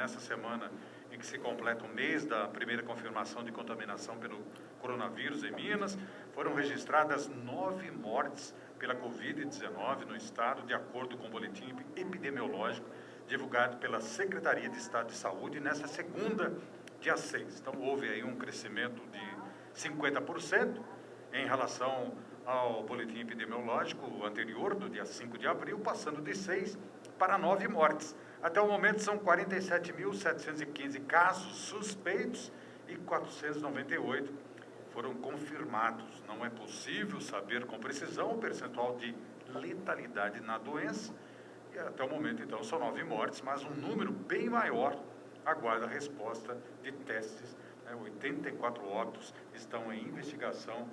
nessa semana em que se completa um mês da primeira confirmação de contaminação pelo coronavírus em Minas, foram registradas 9 mortes pela Covid-19 no estado, de acordo com o boletim epidemiológico divulgado pela Secretaria de Estado de Saúde nesta segunda, dia 6. Então, houve aí um crescimento de 50% em relação ao boletim epidemiológico anterior, do dia 5 de abril, passando de 6 para 9 mortes. Até o momento, são 47.715 casos suspeitos e 498 foram confirmados. Não é possível saber com precisão o percentual de letalidade na doença. E até o momento, então, são 9 mortes, mas um número bem maior aguarda a resposta de testes. 84 óbitos estão em investigação,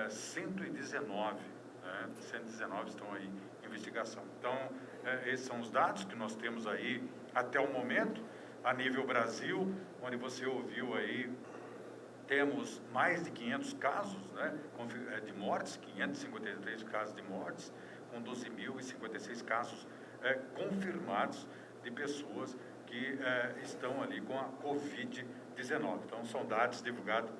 119 estão aí em investigação. Então, esses são os dados que nós temos aí até o momento, a nível Brasil, onde você ouviu aí, temos mais de 500 casos, né, de mortes, 553 casos de mortes, com 12.056 casos confirmados de pessoas que estão ali com a Covid-19. Então, são dados divulgados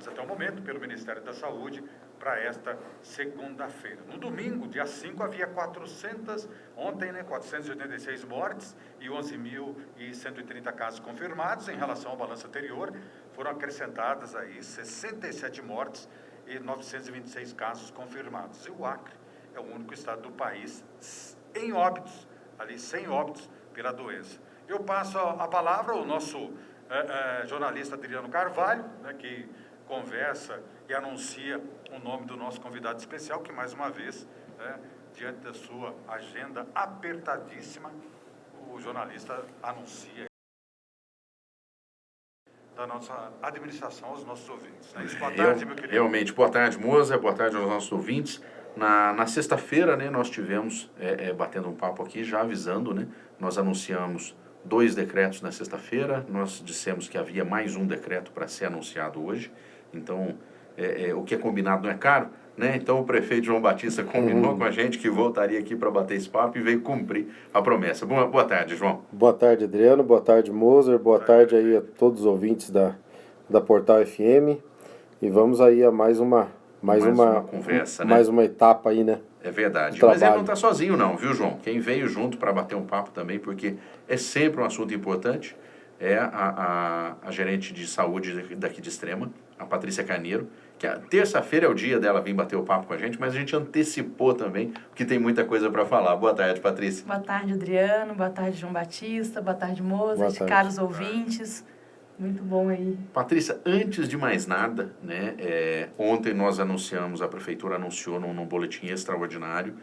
até o momento pelo Ministério da Saúde para esta segunda-feira. No domingo, dia 5, havia 486 mortes e 11.130 casos confirmados. Em relação ao balanço anterior, foram acrescentadas aí 67 mortes e 926 casos confirmados. E o Acre é o único estado do país em óbitos, ali sem óbitos pela doença. Eu passo a palavra ao nosso jornalista Adriano Carvalho, né, que conversa e anuncia o nome do nosso convidado especial, que mais uma vez, diante da sua agenda apertadíssima, o jornalista anuncia da nossa administração aos nossos ouvintes. Né? Isso, boa tarde, meu querido. Realmente, boa tarde, Moza, boa tarde aos nossos ouvintes. Na sexta-feira, né, nós tivemos, batendo um papo aqui, já avisando, né, nós anunciamos 2 decretos na sexta-feira, nós dissemos que havia mais um decreto para ser anunciado hoje, então o que é combinado não é caro, né? Então o prefeito João Batista combinou com a gente que voltaria aqui para bater esse papo e veio cumprir a promessa. Boa tarde, João. Boa tarde, Adriano, boa tarde, Moser, boa tarde aí a todos os ouvintes da Portal FM, e vamos aí a mais uma conversa, né? Mais uma etapa aí, né? É verdade, mas ele não está sozinho não, viu, João? Quem veio junto para bater um papo também, porque é sempre um assunto importante, é a gerente de saúde daqui de Extrema, a Patrícia Carneiro, que a terça-feira é o dia dela vir bater o papo com a gente, mas a gente antecipou também, porque tem muita coisa para falar. Boa tarde, Patrícia. Boa tarde, Adriano, boa tarde, João Batista, boa tarde, Moza, caros ouvintes. Muito bom aí. Patrícia, antes de mais nada, né, ontem nós anunciamos, a prefeitura anunciou num boletim extraordinário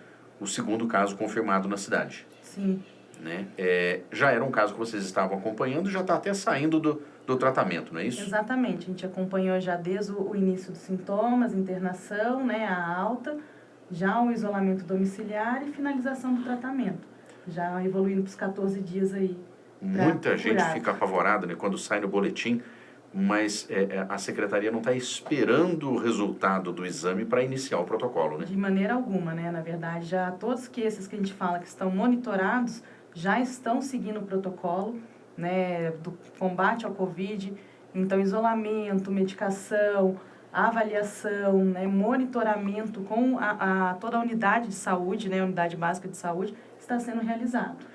o segundo caso confirmado na cidade. Sim. Né? Já era um caso que vocês estavam acompanhando, já está até saindo do tratamento, não é isso? Exatamente, a gente acompanhou já desde o início dos sintomas, internação, né, a alta, já o isolamento domiciliar e finalização do tratamento, já evoluindo para os 14 dias aí. Muita gente fica apavorada, né, quando sai no boletim, mas a secretaria não está esperando o resultado do exame para iniciar o protocolo, né? De maneira alguma, né? Na verdade, já todos esses que a gente fala que estão monitorados já estão seguindo o protocolo, né, do combate ao Covid. Então, isolamento, medicação, avaliação, né, monitoramento com toda a unidade de saúde, né, a unidade básica de saúde, está sendo realizado.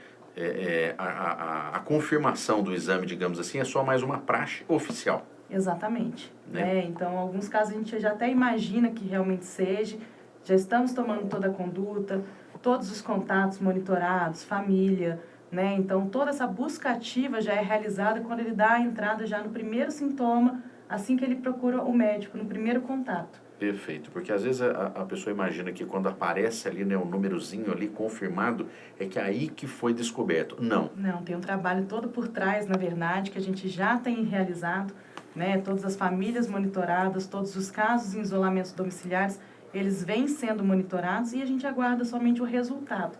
A confirmação do exame, digamos assim, é só mais uma praxe oficial. Exatamente. Né? Então, em alguns casos a gente já até imagina que realmente seja, já estamos tomando toda a conduta, todos os contatos monitorados, família, né? Então, toda essa busca ativa já é realizada quando ele dá a entrada já no primeiro sintoma, assim que ele procura o médico, no primeiro contato. Perfeito, porque às vezes a pessoa imagina que quando aparece ali, né, um númerozinho ali confirmado, é que é aí que foi descoberto. Não. Não, tem um trabalho todo por trás, na verdade, que a gente já tem realizado, né? Todas as famílias monitoradas, todos os casos em isolamentos domiciliares, eles vêm sendo monitorados e a gente aguarda somente o resultado.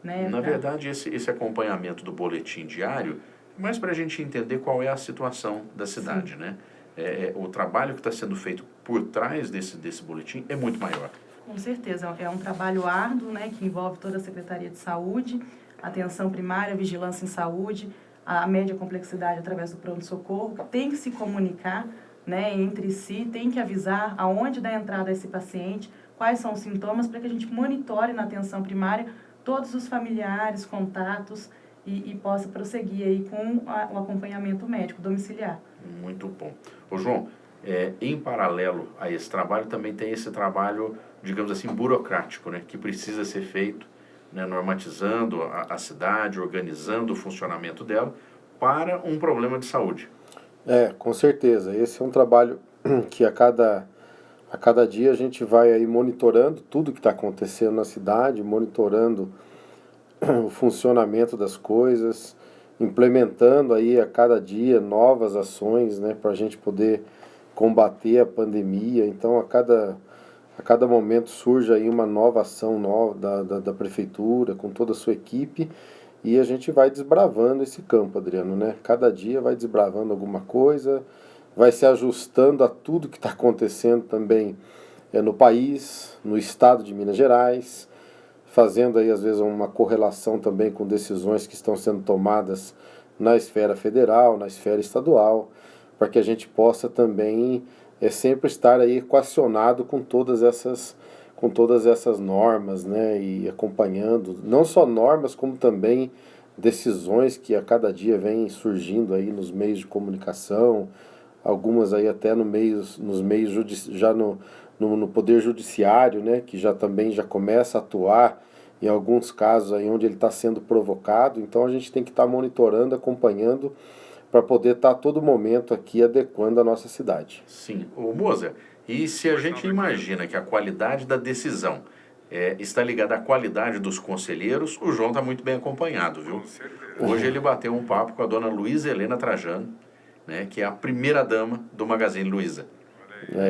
Né? Na verdade, esse acompanhamento do boletim diário, mas para a gente entender qual é a situação da cidade, né? O trabalho que está sendo feito por trás desse boletim é muito maior. Com certeza, é um trabalho árduo, né, que envolve toda a Secretaria de Saúde, atenção primária, vigilância em saúde, a média complexidade através do pronto-socorro, tem que se comunicar, né, entre si, tem que avisar aonde dá entrada esse paciente, quais são os sintomas, para que a gente monitore na atenção primária todos os familiares, contatos e possa prosseguir aí com o acompanhamento médico domiciliar. Muito bom. Ô João, em paralelo a esse trabalho, também tem esse trabalho, digamos assim, burocrático, né, que precisa ser feito, né, normatizando a cidade, organizando o funcionamento dela para um problema de saúde. Com certeza. Esse é um trabalho que a cada dia a gente vai aí monitorando tudo que está acontecendo na cidade, monitorando o funcionamento das coisas, implementando aí a cada dia novas ações, né, para a gente poder combater a pandemia. Então, a cada momento surge aí uma nova ação da prefeitura, com toda a sua equipe, e a gente vai desbravando esse campo, Adriano, né? Cada dia vai desbravando alguma coisa, vai se ajustando a tudo que está acontecendo também no país, no estado de Minas Gerais, fazendo aí às vezes uma correlação também com decisões que estão sendo tomadas na esfera federal, na esfera estadual, para que a gente possa também sempre estar aí equacionado com todas essas normas, né, e acompanhando não só normas como também decisões que a cada dia vêm surgindo aí nos meios de comunicação, algumas aí até nos meios já no poder judiciário, né, que já começa a atuar em alguns casos aí onde ele está sendo provocado. Então a gente tem que estar monitorando, acompanhando, para poder estar a todo momento aqui adequando a nossa cidade. Sim. Ô Moza, e se a gente imagina que a qualidade da decisão está ligada à qualidade dos conselheiros, o João está muito bem acompanhado, viu? Com certeza. Hoje ele bateu um papo com a dona Luísa Helena Trajano, né, que é a primeira-dama do Magazine Luiza.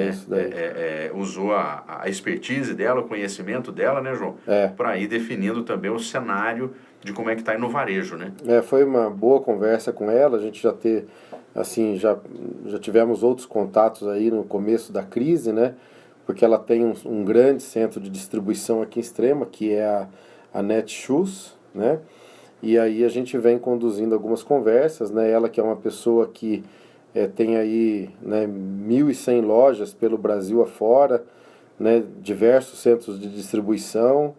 Isso daí. Usou a expertise dela, o conhecimento dela, né, João? Para ir definindo também o cenário de como é que está aí no varejo, né? Foi uma boa conversa com ela. A gente já tivemos outros contatos aí no começo da crise, né? Porque ela tem um grande centro de distribuição aqui em Extrema, que é a Netshoes, né? E aí a gente vem conduzindo algumas conversas, né? Ela que é uma pessoa que tem aí, né, 1.100 lojas pelo Brasil afora, né, diversos centros de distribuição,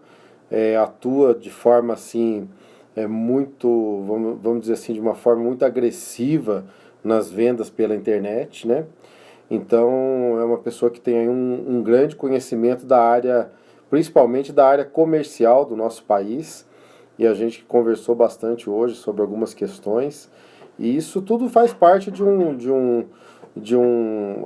atua de forma assim, muito, vamos dizer assim, de uma forma muito agressiva nas vendas pela internet, né? Então é uma pessoa que tem aí um grande conhecimento da área, principalmente da área comercial do nosso país, e a gente conversou bastante hoje sobre algumas questões. E isso tudo faz parte de um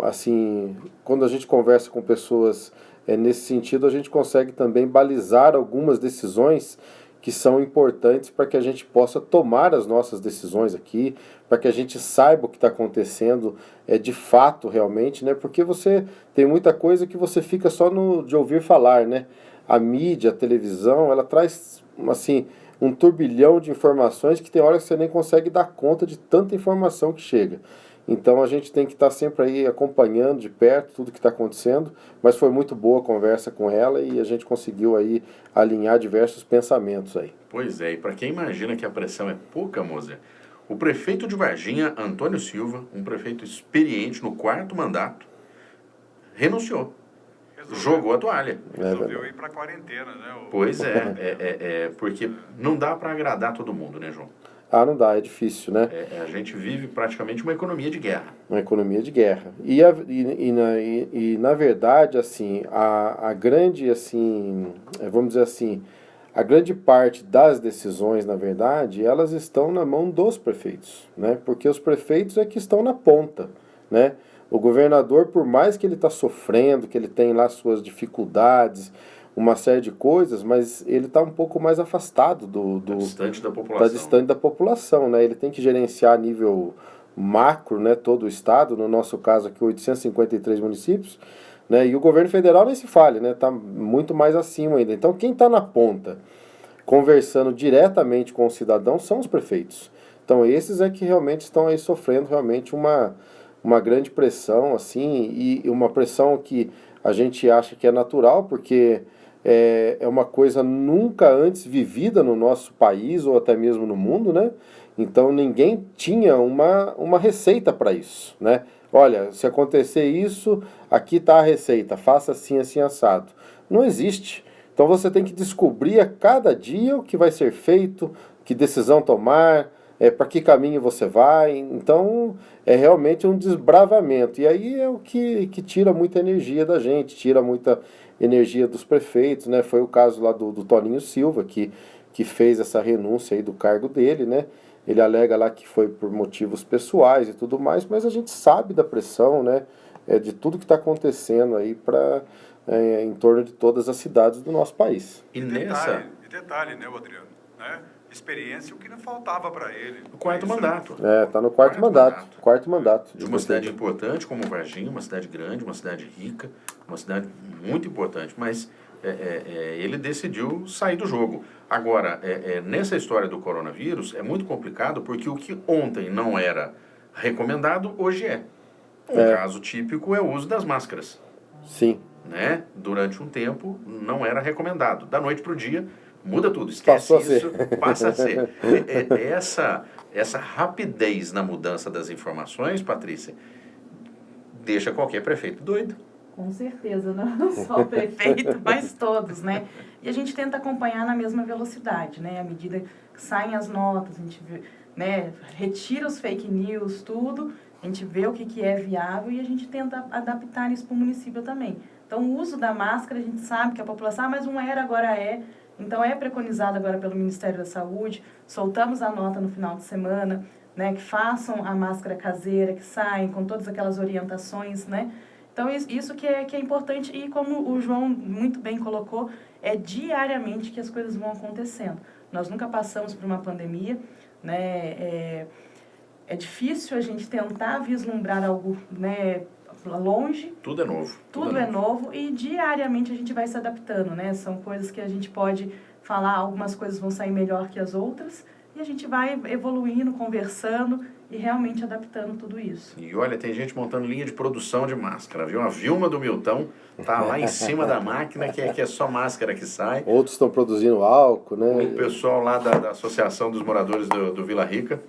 assim, quando a gente conversa com pessoas nesse sentido, a gente consegue também balizar algumas decisões que são importantes para que a gente possa tomar as nossas decisões aqui, para que a gente saiba o que está acontecendo de fato realmente, né? Porque você tem muita coisa que você fica só de ouvir falar, né? A mídia, a televisão, ela traz assim um turbilhão de informações que tem hora que você nem consegue dar conta de tanta informação que chega. Então a gente tem que estar sempre aí acompanhando de perto tudo que está acontecendo, mas foi muito boa a conversa com ela e a gente conseguiu aí alinhar diversos pensamentos aí. Pois é, e para quem imagina que a pressão é pouca, Moza, o prefeito de Varginha, Antônio Silva, um prefeito experiente no 4º mandato, renunciou. Jogou a toalha. Resolveu ir para a quarentena, né? Pois porque não dá para agradar todo mundo, né, João? Não dá, é difícil, né? A gente vive praticamente uma economia de guerra. Uma economia de guerra. E na verdade, assim, a grande, assim, vamos dizer assim, a grande parte das decisões, na verdade, elas estão na mão dos prefeitos, né? Porque os prefeitos é que estão na ponta, né? O governador, por mais que ele está sofrendo, que ele tem lá suas dificuldades, uma série de coisas, mas ele está um pouco mais afastado distante da população. Tá distante da população, né? Ele tem que gerenciar a nível macro, né, todo o estado, no nosso caso aqui 853 municípios, né? E o governo federal nem se fale, né? Tá muito mais acima ainda. Então quem está na ponta, conversando diretamente com o cidadão, são os prefeitos. Então esses é que realmente estão aí sofrendo realmente uma grande pressão, assim, e uma pressão que a gente acha que é natural, porque é uma coisa nunca antes vivida no nosso país ou até mesmo no mundo, né? Então ninguém tinha uma receita para isso, né? Olha, se acontecer isso, aqui está a receita, faça assim, assim, assado. Não existe. Então você tem que descobrir a cada dia o que vai ser feito, que decisão tomar, para que caminho você vai. Então é realmente um desbravamento. E aí é o que tira muita energia da gente, tira muita energia dos prefeitos, né? Foi o caso lá do Toninho Silva, que fez essa renúncia aí do cargo dele, né? Ele alega lá que foi por motivos pessoais e tudo mais, mas a gente sabe da pressão, né? De tudo que está acontecendo aí em torno de todas as cidades do nosso país. E detalhe, né, Adriano? Né? Experiência, o que não faltava para ele. O quarto mandato. Tá no quarto mandato. Quarto mandato. De uma cidade importante como Varginha, uma cidade grande, uma cidade rica, uma cidade muito importante, mas ele decidiu sair do jogo. Agora, nessa história do coronavírus, é muito complicado porque o que ontem não era recomendado, hoje é. Caso típico é o uso das máscaras. Sim. Né? Durante um tempo não era recomendado. Da noite para o dia, muda tudo. Esquece isso, passa a ser. Essa rapidez na mudança das informações, Patrícia, deixa qualquer prefeito doido. Com certeza, não só o prefeito, mas todos, né? E a gente tenta acompanhar na mesma velocidade, né? À medida que saem as notas, a gente né, retira os fake news, tudo, a gente vê o que é viável e a gente tenta adaptar isso para o município também. Então, o uso da máscara, a gente sabe que a população, mas não era, agora é. Então, é preconizado agora pelo Ministério da Saúde. Soltamos a nota no final de semana, né? Que façam a máscara caseira, que saem com todas aquelas orientações, né? Então, isso que é importante, e como o João muito bem colocou, é diariamente que as coisas vão acontecendo. Nós nunca passamos por uma pandemia, né? É difícil a gente tentar vislumbrar algo, né, longe. Tudo é novo. Tudo é novo e diariamente a gente vai se adaptando, né? São coisas que a gente pode falar, algumas coisas vão sair melhor que as outras, e a gente vai evoluindo, conversando e realmente adaptando tudo isso. E olha, tem gente montando linha de produção de máscara, viu? A Vilma do Milton tá lá em cima da máquina, que é só máscara que sai. Outros estão produzindo álcool, né? O pessoal lá da Associação dos Moradores do Vila Rica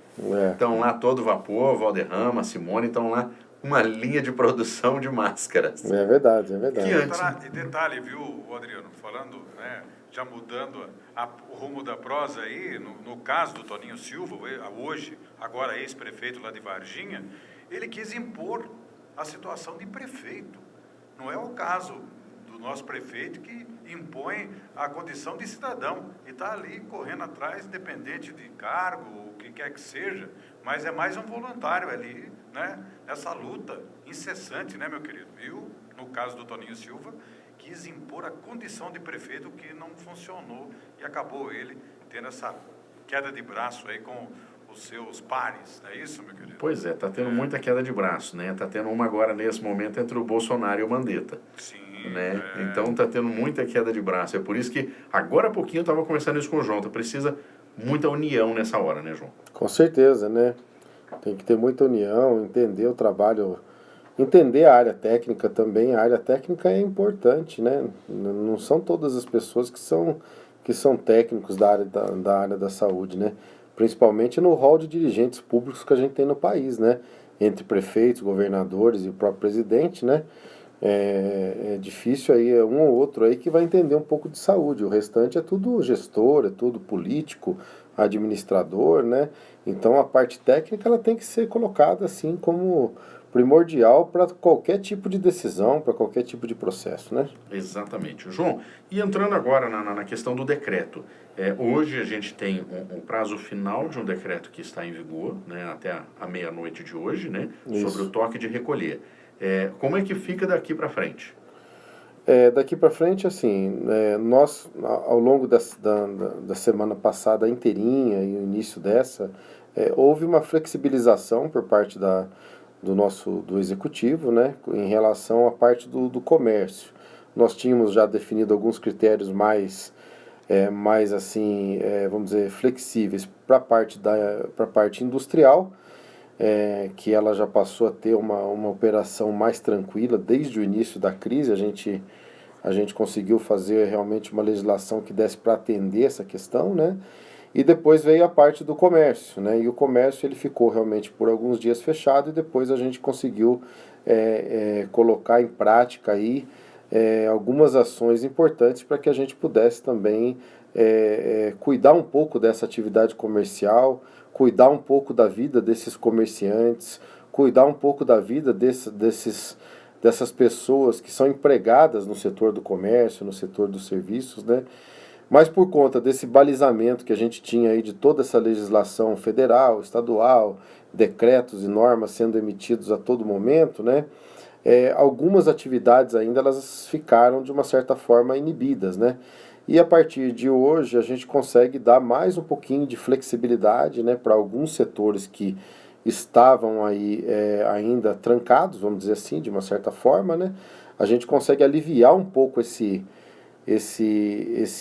estão lá todo vapor, Valderrama, Simone, estão lá uma linha de produção de máscaras. É verdade, é verdade. E detalhe, viu, Adriano, falando, né, já mudando o rumo da prosa aí, no caso do Toninho Silva, hoje, agora ex-prefeito lá de Varginha, ele quis impor a situação de prefeito. Não é o caso do nosso prefeito que impõe a condição de cidadão e está ali correndo atrás, independente de cargo, o que quer que seja, mas é mais um voluntário ali, né, nessa luta incessante, né, meu querido? Viu? No caso do Toninho Silva, quis impor a condição de prefeito, que não funcionou e acabou ele tendo essa queda de braço aí com os seus pares, não é isso, meu querido? Pois é, tá tendo muita queda de braço, né? Tá tendo uma agora nesse momento entre o Bolsonaro e o Mandetta. Sim. Né? Então tá tendo muita queda de braço. É por isso que agora há pouquinho eu estava conversando isso com o João. Precisa muita união nessa hora, né, João? Com certeza, né? Tem que ter muita união, entender o trabalho, entender a área técnica também. A área técnica é importante, né? Não são todas as pessoas que são técnicos da área da saúde, né? Principalmente no rol de dirigentes públicos que a gente tem no país, né? Entre prefeitos, governadores e o próprio presidente, né? É difícil aí, um ou outro aí que vai entender um pouco de saúde. O restante é tudo gestor, é tudo político, administrador, né? Então a parte técnica ela tem que ser colocada assim como primordial para qualquer tipo de decisão, para qualquer tipo de processo, né? Exatamente. João, e entrando agora na questão do decreto, hoje a gente tem um prazo final de um decreto que está em vigor, né, até a meia-noite de hoje, né, sobre o toque de recolher. Como é que fica daqui para frente? Daqui para frente, assim, nós, ao longo da semana passada inteirinha e o início dessa, houve uma flexibilização por parte do executivo, né, em relação à parte do comércio. Nós tínhamos já definido alguns critérios mais assim, vamos dizer, flexíveis para a parte industrial, que ela já passou a ter uma operação mais tranquila desde o início da crise. A gente conseguiu fazer realmente uma legislação que desse para atender essa questão, né? E depois veio a parte do comércio, né? E o comércio ele ficou realmente por alguns dias fechado e depois a gente conseguiu colocar em prática aí algumas ações importantes para que a gente pudesse também cuidar um pouco dessa atividade comercial, cuidar um pouco da vida desses comerciantes, cuidar um pouco da vida dessas pessoas que são empregadas no setor do comércio, no setor dos serviços, né? Mas por conta desse balizamento que a gente tinha aí de toda essa legislação federal, estadual, decretos e normas sendo emitidos a todo momento, né? Algumas atividades ainda elas ficaram de uma certa forma inibidas, né? E a partir de hoje a gente consegue dar mais um pouquinho de flexibilidade, né, para alguns setores que estavam aí ainda trancados, vamos dizer assim, de uma certa forma, né? A gente consegue aliviar um pouco esse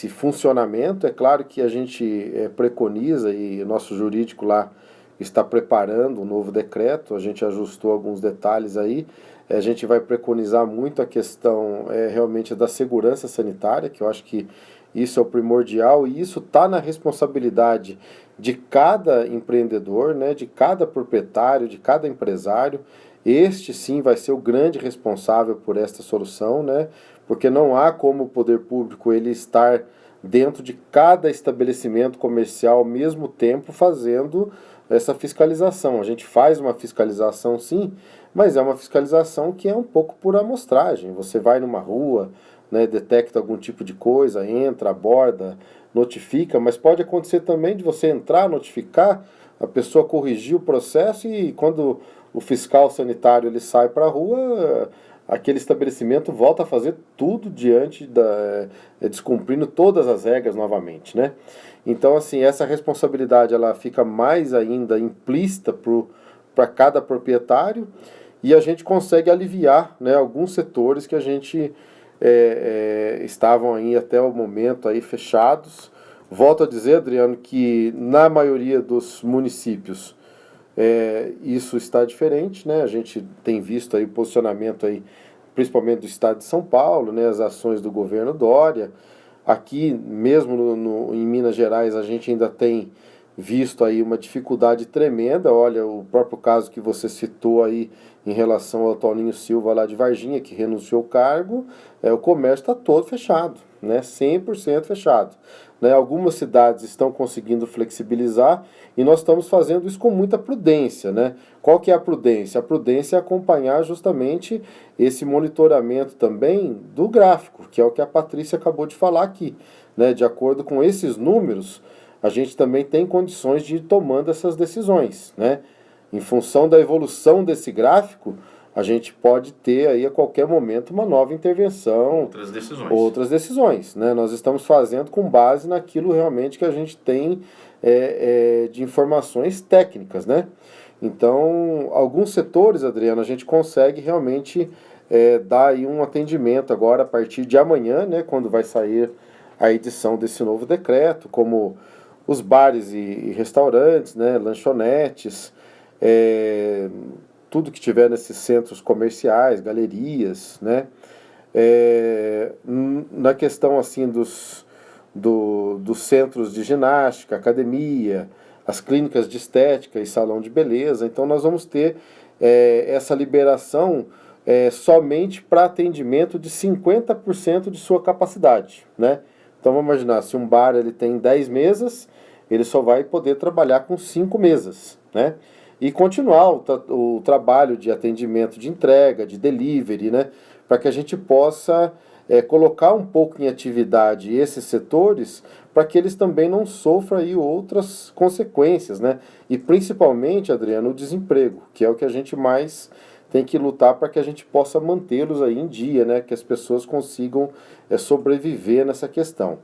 funcionamento. É claro que a gente preconiza e o nosso jurídico lá está preparando um novo decreto, a gente ajustou alguns detalhes aí, a gente vai preconizar muito a questão realmente da segurança sanitária, que eu acho que isso é o primordial e isso está na responsabilidade de cada empreendedor, né, de cada proprietário, de cada empresário. Este sim vai ser o grande responsável por esta solução, né? Porque não há como o poder público ele estar dentro de cada estabelecimento comercial ao mesmo tempo fazendo essa fiscalização. A gente faz uma fiscalização sim, mas é uma fiscalização que é um pouco por amostragem. Você vai numa rua, né, detecta algum tipo de coisa, entra, aborda, notifica, mas pode acontecer também de você entrar, notificar, a pessoa corrigir o processo e quando o fiscal sanitário ele sai para a rua, aquele estabelecimento volta a fazer tudo diante descumprindo todas as regras novamente, né? Então, assim, essa responsabilidade ela fica mais ainda implícita para cada proprietário e a gente consegue aliviar, né, alguns setores que a gente estavam aí até o momento aí fechados. Volto a dizer, Adriano, que na maioria dos municípios isso está diferente, né? A gente tem visto aí o posicionamento aí, principalmente do estado de São Paulo, né? As ações do governo Dória. Aqui mesmo em Minas Gerais a gente ainda tem visto aí uma dificuldade tremenda. Olha, o próprio caso que você citou aí em relação ao Toninho Silva lá de Varginha, que renunciou ao cargo, o comércio está todo fechado, né? 100% fechado. Né? Algumas cidades estão conseguindo flexibilizar e nós estamos fazendo isso com muita prudência, né? Qual que é a prudência? A prudência é acompanhar justamente esse monitoramento também do gráfico, que é o que a Patrícia acabou de falar aqui, né? De acordo com esses números, a gente também tem condições de ir tomando essas decisões, né? Em função da evolução desse gráfico, a gente pode ter aí a qualquer momento uma nova intervenção. Outras decisões, né? Nós estamos fazendo com base naquilo realmente que a gente tem de informações técnicas, né? Então, alguns setores, Adriano, a gente consegue realmente dar aí um atendimento agora a partir de amanhã, né? Quando vai sair a edição desse novo decreto, como os bares e restaurantes, né? Lanchonetes, tudo que tiver nesses centros comerciais, galerias, né? Na questão assim dos centros de ginástica, academia, as clínicas de estética e salão de beleza, então nós vamos ter essa liberação somente para atendimento de 50% de sua capacidade, né? Então vamos imaginar, se um bar ele tem 10 mesas, ele só vai poder trabalhar com 5 mesas, né? E continuar o trabalho de atendimento de entrega, de delivery, né? Para que a gente possa colocar um pouco em atividade esses setores, para que eles também não sofram aí outras consequências, né? E principalmente, Adriano, o desemprego, que é o que a gente mais tem que lutar para que a gente possa mantê-los aí em dia, né? Que as pessoas consigam sobreviver nessa questão.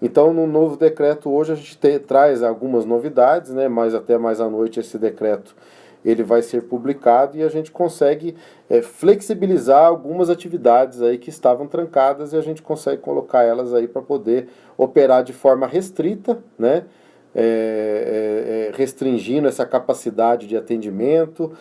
Então, no novo decreto hoje a gente traz algumas novidades, né? Mas até mais à noite esse decreto ele vai ser publicado e a gente consegue flexibilizar algumas atividades aí que estavam trancadas e a gente consegue colocar elas aí para poder operar de forma restrita, né? Restringindo essa capacidade de atendimento,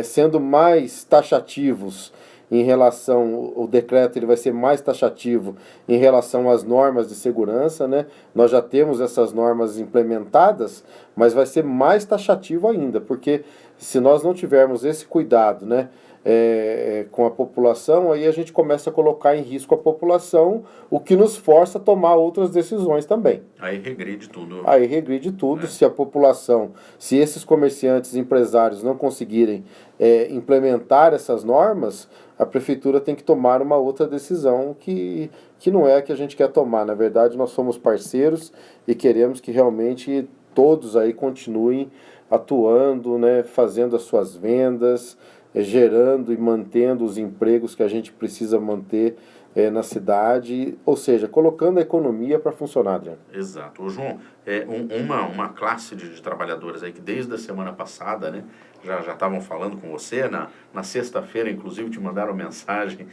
sendo mais taxativos em relação, o decreto ele vai ser mais taxativo em relação às normas de segurança, né? Nós já temos essas normas implementadas, mas vai ser mais taxativo ainda, porque se nós não tivermos esse cuidado, né, com a população, aí a gente começa a colocar em risco a população, o que nos força a tomar outras decisões também. Aí regride tudo. Aí regride tudo, se a população, se esses comerciantes, empresários não conseguirem implementar essas normas, a prefeitura tem que tomar uma outra decisão que não é a que a gente quer tomar. Na verdade, nós somos parceiros e queremos que realmente todos aí continuem atuando, né, fazendo as suas vendas, gerando e mantendo os empregos que a gente precisa manter na cidade, ou seja, colocando a economia para funcionar, Adriano. Exato. Ô, João, uma classe de trabalhadores aí que desde a semana passada, né, já estavam falando com você, na sexta-feira, inclusive, te mandaram mensagem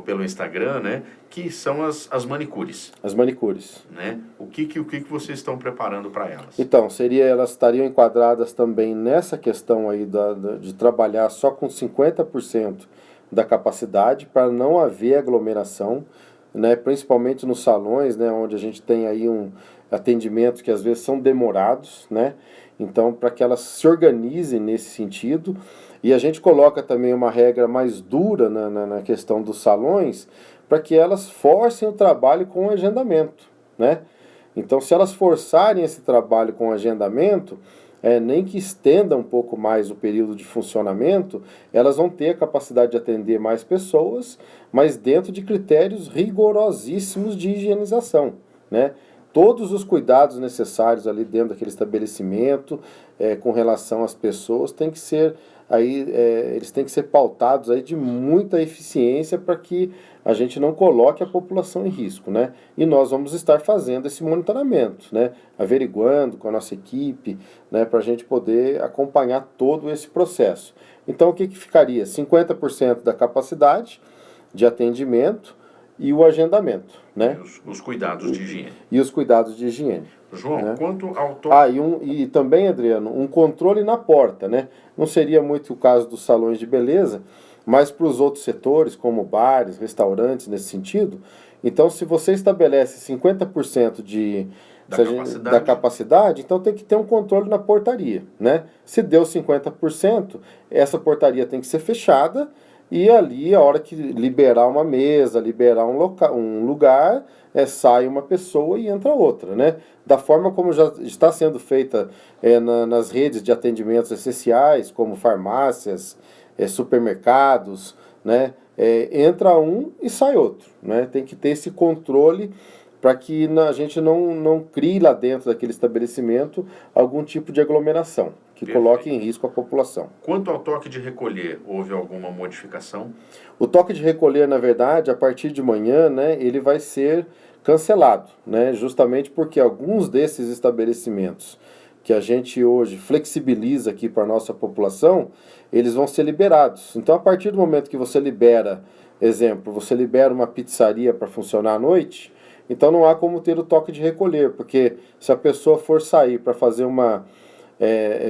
pelo Instagram, né, que são as manicures. As manicures. Né? O que vocês estão preparando para elas? Então, elas estariam enquadradas também nessa questão aí de trabalhar só com 50% da capacidade para não haver aglomeração, né, principalmente nos salões, né, onde a gente tem aí atendimentos que às vezes são demorados, né, então para que elas se organizem nesse sentido. E a gente coloca também uma regra mais dura na questão dos salões, para que elas forcem o trabalho com agendamento, né. Então, se elas forçarem esse trabalho com agendamento, nem que estenda um pouco mais o período de funcionamento, elas vão ter a capacidade de atender mais pessoas, mas dentro de critérios rigorosíssimos de higienização, né? Todos os cuidados necessários ali dentro daquele estabelecimento, com relação às pessoas, tem que ser eles têm que ser pautados aí de muita eficiência para que a gente não coloque a população em risco, né? E nós vamos estar fazendo esse monitoramento, né? Averiguando com a nossa equipe, né? Para a gente poder acompanhar todo esse processo. Então, o que ficaria? 50% da capacidade de atendimento e o agendamento, né? Os cuidados de higiene. E os cuidados de higiene. João, né? Quanto ao e também, Adriano, um controle na porta, né? Não seria muito o caso dos salões de beleza, mas para os outros setores, como bares, restaurantes, nesse sentido. Então, se você estabelece 50% da capacidade, então tem que ter um controle na portaria, né? Se deu 50%, essa portaria tem que ser fechada. E ali, a hora que liberar uma mesa, liberar um lugar, sai uma pessoa e entra outra, né? Da forma como já está sendo feita nas redes de atendimentos essenciais, como farmácias, supermercados, né? Entra um e sai outro, né? Tem que ter esse controle para que a gente não crie lá dentro daquele estabelecimento algum tipo de aglomeração que coloque em risco a população. Quanto ao toque de recolher, houve alguma modificação? O toque de recolher, na verdade, a partir de manhã, né, ele vai ser cancelado, né, justamente porque alguns desses estabelecimentos que a gente hoje flexibiliza aqui para a nossa população, eles vão ser liberados. Então, a partir do momento que você libera, exemplo, você libera uma pizzaria para funcionar à noite, então não há como ter o toque de recolher, porque se a pessoa for sair para fazer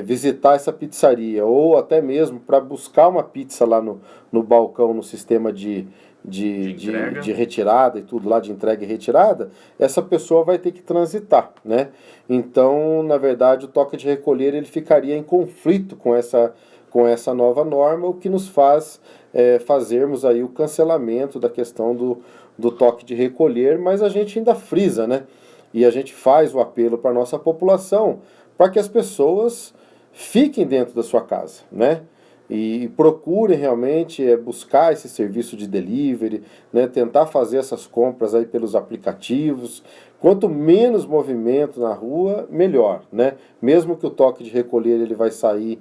visitar essa pizzaria, ou até mesmo para buscar uma pizza lá no balcão, no sistema de retirada e tudo lá, de entrega e retirada, essa pessoa vai ter que transitar, né? Então, na verdade, o toque de recolher ele ficaria em conflito com essa nova norma, o que nos faz fazermos aí o cancelamento da questão do toque de recolher, mas a gente ainda frisa, né? E a gente faz o apelo para a nossa população para que as pessoas fiquem dentro da sua casa, né? E procurem realmente buscar esse serviço de delivery, né? Tentar fazer essas compras aí pelos aplicativos. Quanto menos movimento na rua, melhor, né? Mesmo que o toque de recolher ele vai sair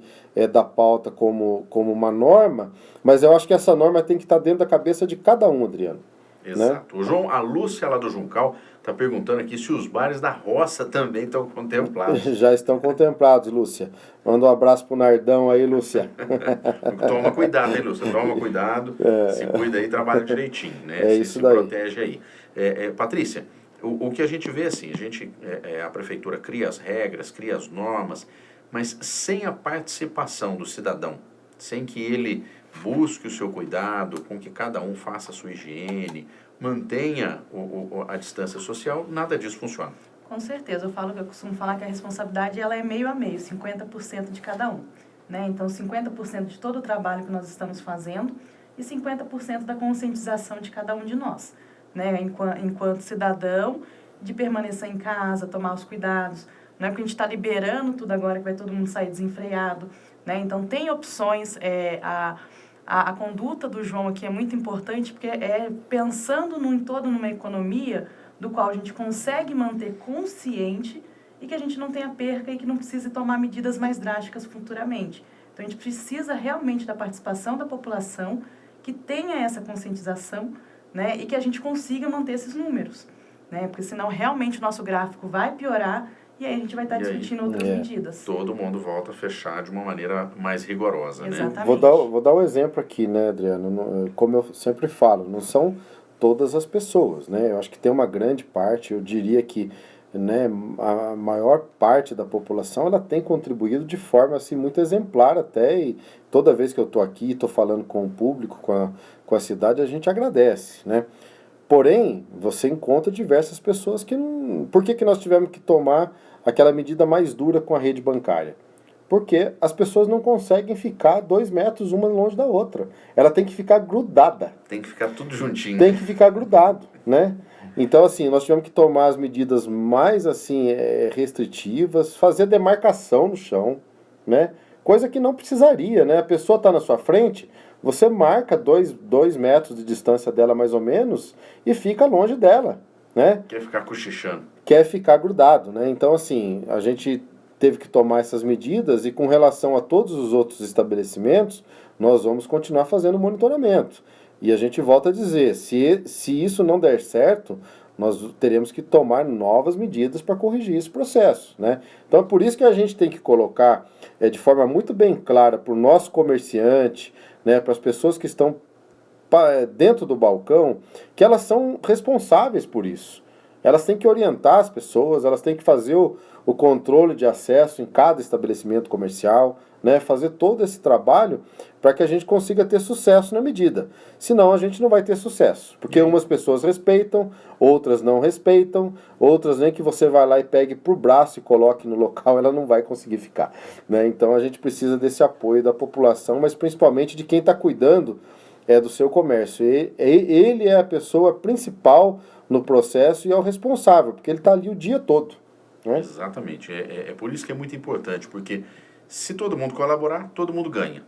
da pauta como uma norma, mas eu acho que essa norma tem que estar dentro da cabeça de cada um, Adriano. Exato. Né? O João, a Lúcia lá do Juncal está perguntando aqui se os bares da roça também estão contemplados. Já estão contemplados, Lúcia. Manda um abraço pro Nardão aí, Lúcia. Toma cuidado, hein, Lúcia? Toma cuidado, se cuida aí, trabalha direitinho, né? Isso daí. Protege aí. Patrícia, o que a gente vê assim, a prefeitura cria as regras, cria as normas, mas sem a participação do cidadão, sem que ele busque o seu cuidado, com que cada um faça a sua higiene, mantenha a distância social, nada disso funciona. Com certeza, eu costumo falar que a responsabilidade ela é meio a meio, 50% de cada um. Né? Então, 50% de todo o trabalho que nós estamos fazendo e 50% da conscientização de cada um de nós. Né? Enquanto cidadão, de permanecer em casa, tomar os cuidados. Não é porque a gente está liberando tudo agora que vai todo mundo sair desenfreado. Né? Então, tem opções. A conduta do João aqui é muito importante, porque é pensando em todo numa economia do qual a gente consegue manter consciente e que a gente não tenha perca e que não precise tomar medidas mais drásticas futuramente. Então, a gente precisa realmente da participação da população, que tenha essa conscientização, né, e que a gente consiga manter esses números. Né, porque senão realmente o nosso gráfico vai piorar e aí a gente vai estar discutindo outras medidas. Todo mundo volta a fechar de uma maneira mais rigorosa. Exatamente. Né? Vou dar um exemplo aqui, né, Adriano? Como eu sempre falo, não são todas as pessoas, né? Eu acho que tem uma grande parte, eu diria que, né, a maior parte da população ela tem contribuído de forma assim muito exemplar até, e toda vez que eu estou aqui, estou falando com o público, com a cidade, a gente agradece, né? Porém, você encontra diversas pessoas que não... Por que nós tivemos que tomar aquela medida mais dura com a rede bancária? Porque as pessoas não conseguem ficar 2 metros uma longe da outra. Ela tem que ficar grudada. Tem que ficar tudo juntinho. Tem que ficar grudado, né? Então, assim, nós tivemos que tomar as medidas mais, assim, restritivas, fazer demarcação no chão, né? Coisa que não precisaria, né? A pessoa está na sua frente, você marca 2 metros de distância dela, mais ou menos, e fica longe dela, né? Quer ficar cochichando. Quer ficar grudado, né? Então, assim, a gente teve que tomar essas medidas e com relação a todos os outros estabelecimentos, nós vamos continuar fazendo monitoramento. E a gente volta a dizer, se isso não der certo, nós teremos que tomar novas medidas para corrigir esse processo, né? Então é por isso que a gente tem que colocar de forma muito bem clara para o nosso comerciante, né, para as pessoas que estão dentro do balcão, que elas são responsáveis por isso. Elas têm que orientar as pessoas, elas têm que fazer o controle de acesso em cada estabelecimento comercial, né, fazer todo esse trabalho para que a gente consiga ter sucesso na medida. Senão a gente não vai ter sucesso, porque umas pessoas respeitam, outras não respeitam, outras nem que você vai lá e pegue por braço e coloque no local, ela não vai conseguir ficar. Né? Então a gente precisa desse apoio da população, mas principalmente de quem está cuidando do seu comércio. Ele é a pessoa principal no processo e é o responsável, porque ele está ali o dia todo. Né? Exatamente. É por isso que é muito importante, porque se todo mundo colaborar, todo mundo ganha.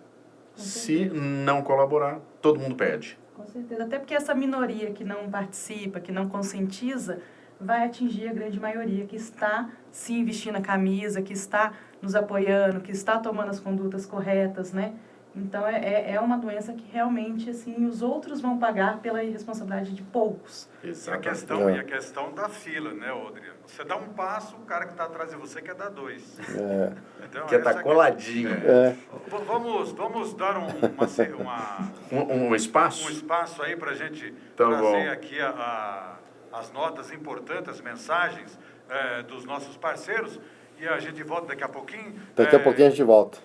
Se não colaborar, todo mundo perde. Com certeza. Até porque essa minoria que não participa, que não conscientiza, vai atingir a grande maioria que está sim vestindo a camisa, que está nos apoiando, que está tomando as condutas corretas, né? Então, é uma doença que realmente, assim, os outros vão pagar pela irresponsabilidade de poucos. E a questão da fila, né, Adriano? Você dá um passo, o cara que está atrás de você quer dar 2. Então, quer estar coladinho. Vamos dar um espaço? Um espaço aí para a gente então, trazer aqui as notas importantes, as mensagens dos nossos parceiros. E a gente volta daqui a pouquinho. Daqui a pouquinho a gente volta.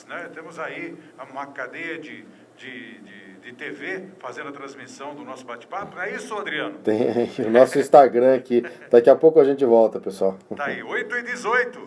Né, temos aí uma cadeia de TV fazendo a transmissão do nosso bate-papo. É isso, Adriano? Tem o nosso Instagram aqui. Daqui a pouco a gente volta, pessoal. Tá aí, 8h18.